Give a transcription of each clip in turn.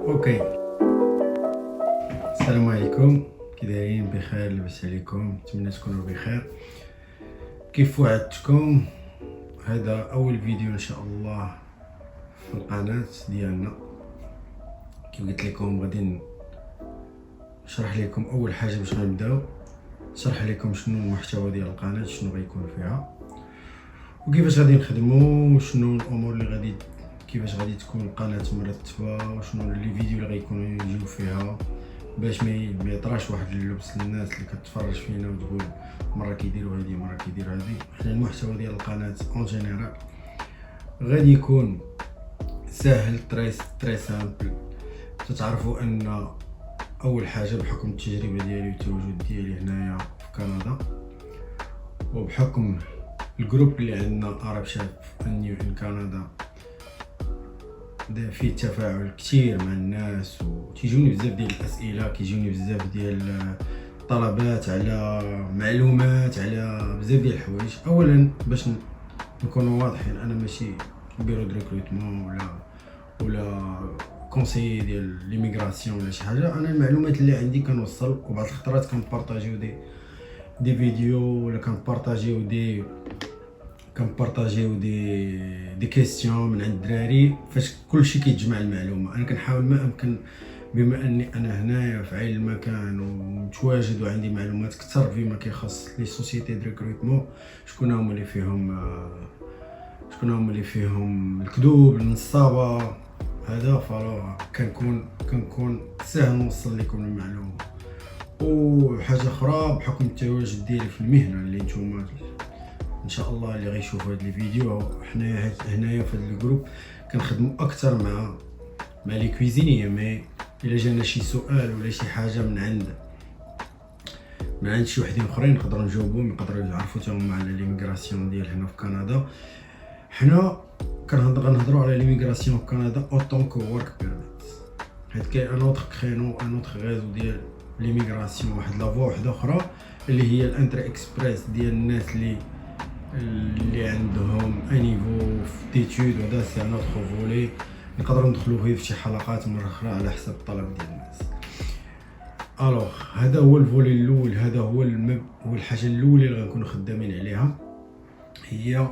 اوكي. السلام عليكم، كي دايرين؟ بخير؟ لاباس عليكم؟ نتمنى تكونوا بخير. كيف وعدتكم، هذا اول فيديو ان شاء الله في القناه ديالنا. كيف قلت لكم غادي نشرح لكم اول حاجه باش غنبداو، نشرح لكم شنو المحتوى ديال القناه، شنو غيكون فيها وكيفاش غادي نخدموا، وشنو الامور اللي غادي كيفاش غادي تكون القناه مرتبه، وشنو لي فيديو اللي غيكونوا يجيو فيها، باش ما يطراش واحد اللبس للناس اللي كتفرج فينا وتقول مره كيديروا هذه مره كيديروا هذه. حنا المحتوى ديال القناه اون جينيرال غادي يكون ساهل، تري سامبل. تتعرفوا ان اول حاجه بحكم التجربه ديالي والتواجد ديالي هنايا في كندا، وبحكم الجروب اللي عندنا عرب شاب نيو ان كندا، فيه تفاعل كثير مع الناس، وتيجوني بزاف ديال الاسئله، كيجوني بزاف ديال طلبات على معلومات، على بزاف ديال الحوايج. اولا باش نكونوا واضحين، انا ماشي بيرو دو ريكروتمون ولا كونسيي ديال ليميغراسيون ولا شي حاجه. انا المعلومات اللي عندي كنوصل، وبعض الخطرات كنبارطاجيو دي فيديو، ولا كنبارطاجيو دي كيسيون من عند الدراري. فاش كلشي كيتجمع المعلومه، انا كنحاول ما امكن بما اني انا هنايا في عين المكان ومتواجد وعندي معلومات كثر فيما كيخص لي سوسيتي دو ريكروتمون، شكون هما اللي فيهم الكذوب، النصابه، هذا فالو كنكون ساهل نوصل لكم المعلومه. وحاجه اخرى، بحكم التواجد ديالي في المهنه اللي نتوما ان شاء الله اللي غيشوفوا هذا الفيديو، حنا هنايا في هذا الجروب كنخدموا اكثر مع لي كويزينيه. مي الا جانا شي سؤال ولا شي حاجه من عند شي وحدين اخرين نقدروا نجاوبهم، يقدروا يعرفوا حتى هما على ليميغراسيون ديال هنا في كندا. حنا غنهضروا على ليميغراسيون في كندا او طونك ورك بيرميت، حيت كاين ان اوتر كرينو، ان اوتر ريزو ديال ليميغراسيون، واحد لافوا وحده اخرى اللي هي الانتري اكسبريس ديال الناس اللي عندهم ان نيفو في ديتود. وهذا سي ان اوتر فولي نقدروا ندخلوا فيه في شي حلقات مره اخرى على حسب الطلب ديال الناس. الوغ هذا هو الفولي الاول، هذا هو الحاجه الاولى اللي غنكونوا خدامين عليها، هي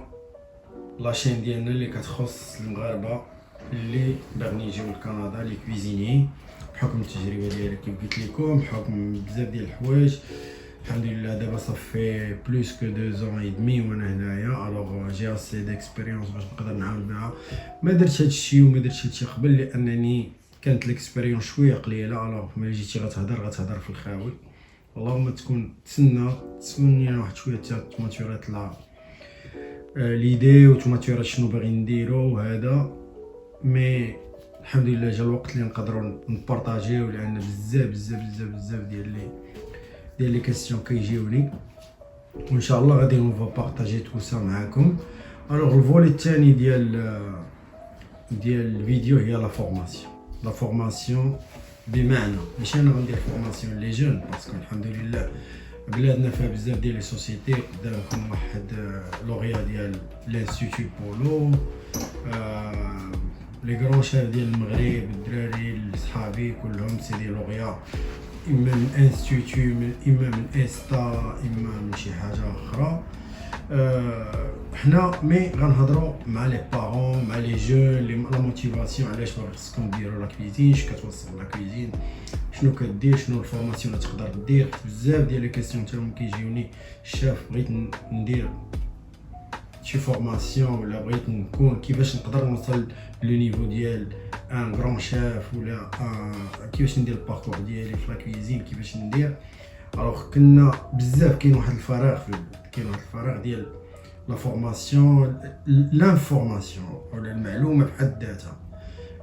لاشين ديالنا اللي كتخص المغاربه اللي باغيين يجيو لكندا، لي كويزيني. بحكم التجربه ديالي كيف قلت لكم، بحكم بزاف ديال الحوايج، الحمد لله دابا صافي بلوس كو 2 ans et demi وانا هنايا. الوغ جي اسي ديكسبيريونس باش نقدر نعاون بها. ما درتش هادشي وما درتش هادشي قبل، لانني كانت ليكسبيريونس شويه قليله. الوغ ما جيتي غتهضر في الخاوي. اللهم تكون تسنى واحد شويه حتى تماتورات ليدي وتماتورات شنو باغي نديرو وهذا. مي الحمد لله جا الوقت اللي نقدروا نبارطاجيو، لان بزاف ديال لي كيسيون كيجيوني، وان شاء الله غادي نفا بارطاجي تو سا معاكم. الوغ الفولي الثاني ديال الفيديو هي لا فورماسيون. بمعنى ماشي انا غندير فورماسيون لي جون، باسكو الحمد لله بلادنا فيها بزاف ديال لي سوسيتي. قدامكم واحد لوغيا ديال لانستيتو بولو، لي غران شاف ديال المغرب، الدراري صحابي كلهم سي دي لوغيا، اما من انستيتو، اما من استا، اما من شي حاجه اخرى. حنا مي غنهضروا مع لي بارون، مع لي جون، لا موتيفاسيون، علاش باغي خصكم ديروا لا كويزين، اش كتوصل لا كويزين، شنو كدير، شنو الفورماسيون اللي تقدر دير. بزاف ديال لي كيسيون تاهم كيجيوني، شاف بغيت ندير شي فورماسيون، ولا بغيت نكون كيفاش نقدر نوصل لو نيفو ديال ان غران شاف، ولا كيفاش ندير الباركور ديالي في لا كويزين، كيفاش ندير. الوغ كنا بزاف كاين واحد الفراغ في البلاد، كاين واحد الفراغ ديال لا فورماسيون، لانفورماسيون ولا المعلومه بحد ذاتها.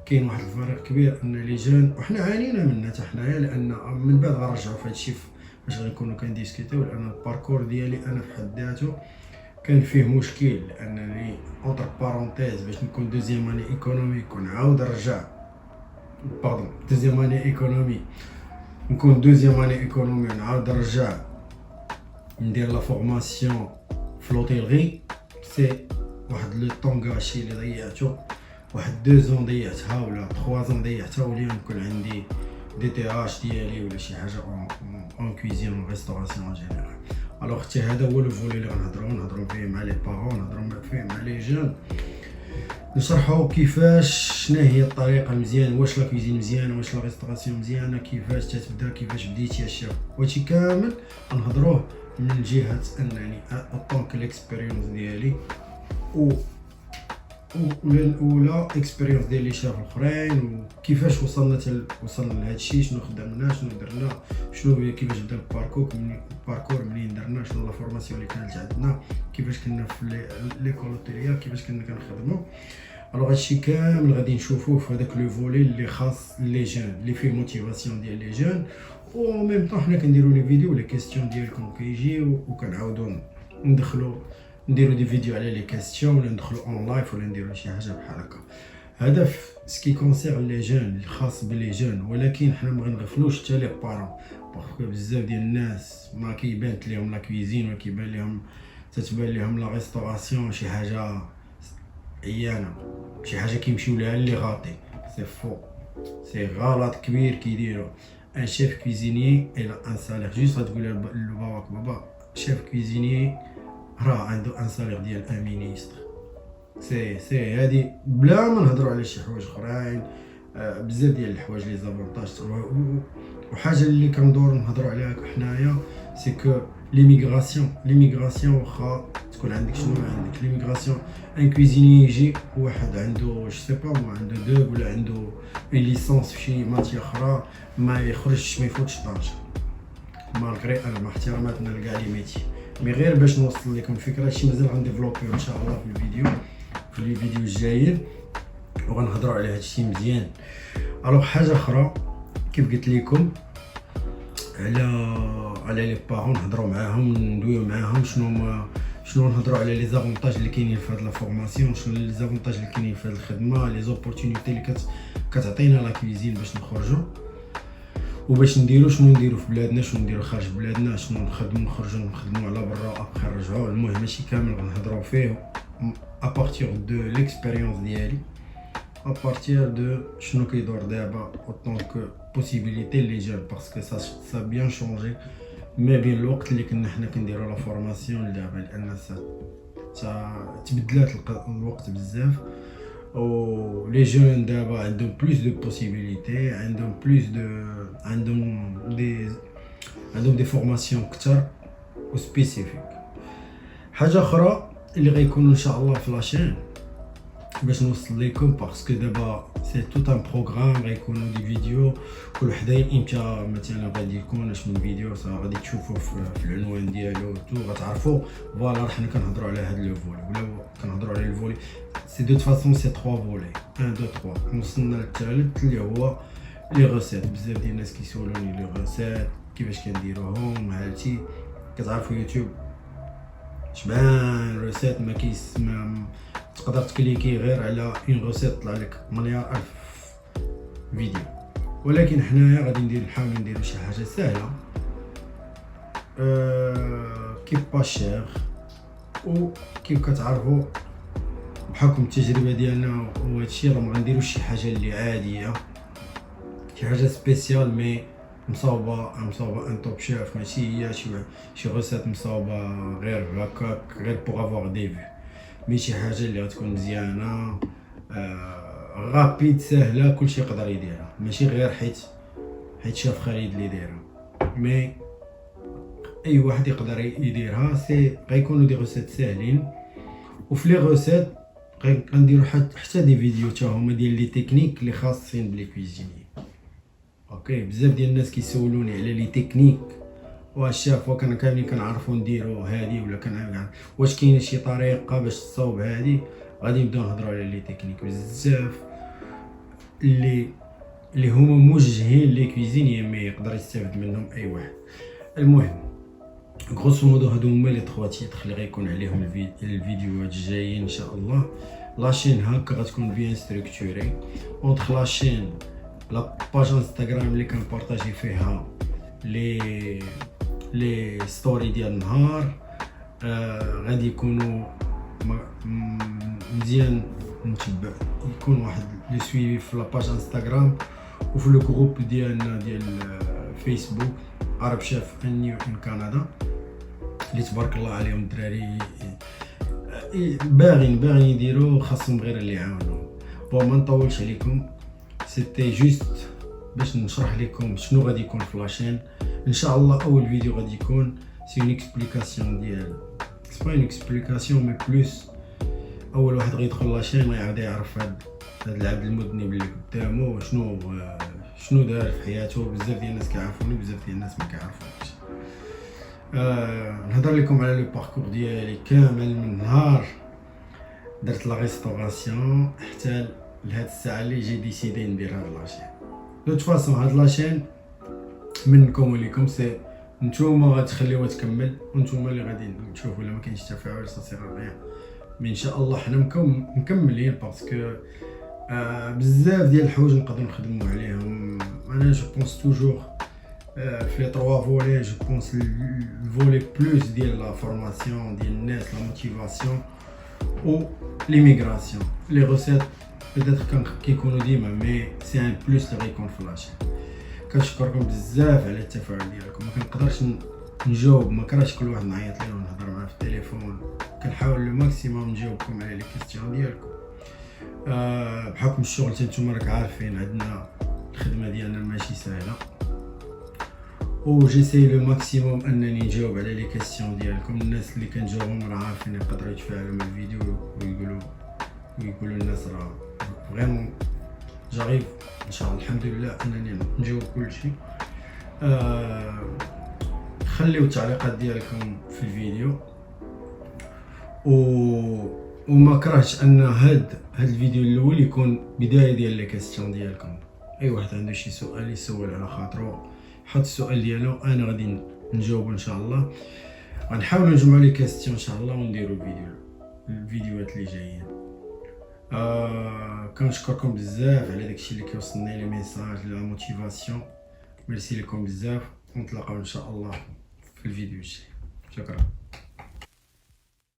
كاين واحد الفراغ كبير ان لي جون، وحنا عانينا منها حتى حنايا، لان من بعد غنرجعوا في هادشي فاش غنكونوا كنديسكوتيو. لان الباركور ديالي انا في حد ذاته كان فيه مشكل، لانني اونتر بارونتيز باش نكون دوزيام اني ايكونوميك ونعاود نرجع دوزيام اني ايكونومي، نكون دوزيام اني ايكونومي ونعاود نرجع ندير لا فورماسيون في لوتيلغي. سي واحد لو طون غاشي اللي ضيعته، واحد 2 زون ضيعتها ولا 3 زون ضيعتها، واليوم يكون عندي دي تي اش ديالي ولا شي حاجه اون كويزين اون ريستوراسيون ان جينيرال. الوغ حتى هذا هو لو فولي اللي غنهضروا فيه مع لي بارون، نهضروا فيه مع لي جون، نشرحوا كيفاش شنو هي الطريقه المزيانه، واش لا كويزين مزيانه، واش لا ريستوراسيون مزيانه، كيفاش تتبدا، كيفاش بديتي الشيف، وهادشي كامل غنهضروه من جهه انني طونك ليكسبيريونس ديالي ولا اكسبيريونس ديال لي شاف الاخرين، وكيفاش وصلنا لهذا الشيء، شنو خدمنا، شنو درنا، شنو كيفاش بدا الباركور منين درنا، شنو لا فورماسيون اللي كانت عندنا، كيفاش كنا في ليكول تيريا، كيفاش كنا كنخدموا. الوغ هادشي كامل غادي نشوفوه في هذاك لو فولي اللي خاص لي جون، اللي فيه موتيفاسيون ديال لي جون، و ميم طون حنا كنديروا لي فيديو لي كيسيون ديالكم كيجيو، وكنعاودوا نديروا دي فيديو على لي كيسيون، ولا ندخلوا اون لايف، ولا نديروا شي حاجه بحال هكا. هذا سكي كونسير لي جون، الخاص بلي جون. ولكن حنا ما غنغفلوش حتى لي بارون، باسكو بزاف ديال الناس ما كيبانت ليهم لا كويزين، ولا تتبان ليهم لا ريستوراسيون شي حاجه عيانه، شي حاجه كيمشيو لها اللي غاطي. سي فو، سي غلط كبير كيديروا. ان شيف كويزيني الى ان سالير، جوست تقول لباباك بابا شيف كويزيني راه عنده ان سالير ديال ان مينيستر. سي هادي بلا ما نهضروا على شي حوايج اخرين، بزاف ديال الحوايج لي زافونتاج. وحاجه اللي كندوروا نهضروا عليها حنايا سي كو ليميغراسيون واخا تكون عندك شنو عندك ليميغراسيون، ان كويزيني يجي واحد عنده سي با عنده دوغ ولا عنده اون ليسونس في شي ماتيا اخرى، ما يخرجش ما يفوتش طاج، مالغري انا مع احتراماتنا لكاع لي ميتي، مي غير باش نوصل لكم الفكره. هادشي مازال غنديفلوبيو ان شاء الله في الفيديو الجايين، وغنهضروا على هادشي مزيان. الوغ حاجه اخرى كيف قلت لكم على لي بارون، نهضروا معاهم، ندويو معاهم شنو نهضروا على لي زافونتاج اللي كاينين في هاد لا فورماسيون، شنو لي زافونتاج اللي كاينين في هاد الخدمه، لي زوبورتونيتي اللي كتعطينا لا كويزين باش نخرجوا، وباش نديروا شنو نديروا في بلادنا، شنو نديروا خارج بلادنا، شنو نخرجوا نخدموا على برا ابخي نرجعوا. المهم هادشي كامل غنهضروا فيه ابارتير دو ليكسبيريونس ديالي، ابارتير دو شنو كيدور دابا اوطون كو بوسيبيليتي لي جون، باسكو سا بيان شونجي ما بين الوقت اللي كنا حنا كنديروا لا فورماسيون لدابا، لان تبدلات الوقت بزاف، و لي جون دابا عندهم بلوس دو بوسيبيليتي، عندهم دي فورماسيون كتر و سبيسيفيك. حاجه اخرى اللي غيكونوا ان شاء الله في لاشين باش نوصل لكم، باسكو دابا سي توت ان بروغرام، غيكونوا دي فيديو كل وحده امتى مثلا غادي يكون اش من فيديو، غادي تشوفوا في العنوان ديالو تو غتعرفوا فوالا حنا كنهضروا على هذا لو فولي، ولا كنهضروا على الفولي سي دو فاصون سي 3 فولي 1 2 3. وصلنا للثالث اللي هو لي غوسيت. بزاف ديال الناس كيسولوني لي غوسيت كيفاش كنديروهم، هادشي كتعرفوا يوتيوب شبان روسيت ما تقدر تكليكي غير على اون روسيت طلع لك مليار الف فيديو. ولكن حنايا غادي نحاول نديرو شي حاجه سهله كيف با شير، و كيف كتعرفوا بحكم التجربه ديالنا وهادشي راه ما غنديروش شي حاجه اللي عاديه، شي حاجه سبيسيال مي مصاوبه ان توب شيف، ماشي هي شي غوسيت مصاوبه غير هكاك غير بوغ افوار دي في، مي شي حاجه اللي غتكون مزيانه غابيد سهله كلشي يقدر يديرها، ماشي غير حيت شاف خالد اللي دايرها، مي اي واحد يقدر يديرها. سي غيكونوا دي غوسيت ساهلين، وفي لي غوسيت غنديروا حتى دي فيديو تا هما ديال لي تكنيك اللي خاصين بلي كويزيني. اوكي بزاف ديال الناس كيسولوني على لي تكنيك، واش شافوا كاملين كنعرفوا نديروا هادي ولا واش كاينه شي طريقه باش تصاوب هادي. غادي نبداو نهضروا على لي تكنيك بزاف اللي هما موجهين لي كويزيني مي يقدر يستافد منهم اي واحد. المهم غروسو مودو هادو هما لي 3 تيتر اللي غيكون عليهم الفيديوهات الجايين ان شاء الله. لاشين هكا غتكون بيان ستركتوري اونتر لاشين لا باج انستغرام اللي كنبارطاجي فيها لي ستوري ديال النهار، غادي يكونوا مزيان نتبع، يكون واحد لي سويفي في لاباج انستغرام وفي لو جروب ديالنا ديال فيسبوك عرب شاف اني ان كندا، اللي تبارك الله عليهم الدراري باغيين يديروا، خاصهم غير اللي يعاونوا. ما نطولش عليكم، سيتي جوست باش نشرح لكم شنو غادي يكون في لاشين. ان شاء الله اول فيديو غادي يكون سي اون اكسبليكاسيون ديال سي با اون اكسبليكاسيون مي بلوس، اول واحد غيدخل لاشين غيعاود يعرف هاد العبد المذنب اللي قدامه شنو دار في حياته. بزاف ديال الناس كيعرفوني، بزاف ديال الناس ما كيعرفونيش. نهضر لكم على لو باركور ديالي كامل من نهار درت لا ريستوراسيون حتى لهاد الساعه اللي جي ديسيدي ندير هاد لاشين. دو فاسون هاد لاشين منكم وليكم، سي نتوما غتخليوها تكمل ونتوما اللي غادي تشوفوا. الا ما كاينش تفاعل سا سير ريان، مي ان شاء الله حنا مكملين باسكو بزاف ديال الحوايج نقدروا نخدموا عليهم. انا جو بونس توجور في لي 3 فولي، جو بونس الفولي بلوس ديال لا فورماسيون ديال الناس، لا موتيفاسيون و ليميغراسيون. لي روسيت بيتيتر كيكونوا ديما، مي سي ان بلوس اللي غيكون في لاشين. كنشكركم بزاف على التفاعل ديالكم. ما كنقدرش نجاوب، ما كرهتش كل واحد نعيط ليه ونهضر معاه في التليفون. كنحاول لو ماكسيموم نجاوبكم على لي كيستيون ديالكم. بحكم الشغل نتوما راك عارفين عندنا الخدمه ديالنا ماشي سهله، و جيساي لو ماكسيموم انني نجاوب على لي كيستيون ديالكم. الناس اللي كنجاوبهم راه عارفين يقدروا يتفاعلوا مع الفيديو ويقولوا الناس راه فريمون جاريف ان شاء الله الحمد لله انني نجاوب كلشي. خليو التعليقات ديالكم في الفيديو، وما كرهتش ان هاد الفيديو الاول يكون بدايه ديال لي كيستيون ديالكم. اي واحد عنده شي سؤال يسول على خاطرو حط السؤال ديالو، انا غادي نجاوب ان شاء الله. غنحاولوا نجمعوا لي كيستيون ان شاء الله ونديروا الفيديوهات اللي جايين. كنشكركم بزاف على داكشي اللي كيوصلني، لي ميساج، لا موتيفاسيون. ميرسي لكم بزاف، ونتلاقاو ان شاء الله في الفيديو الجاي. شكرا.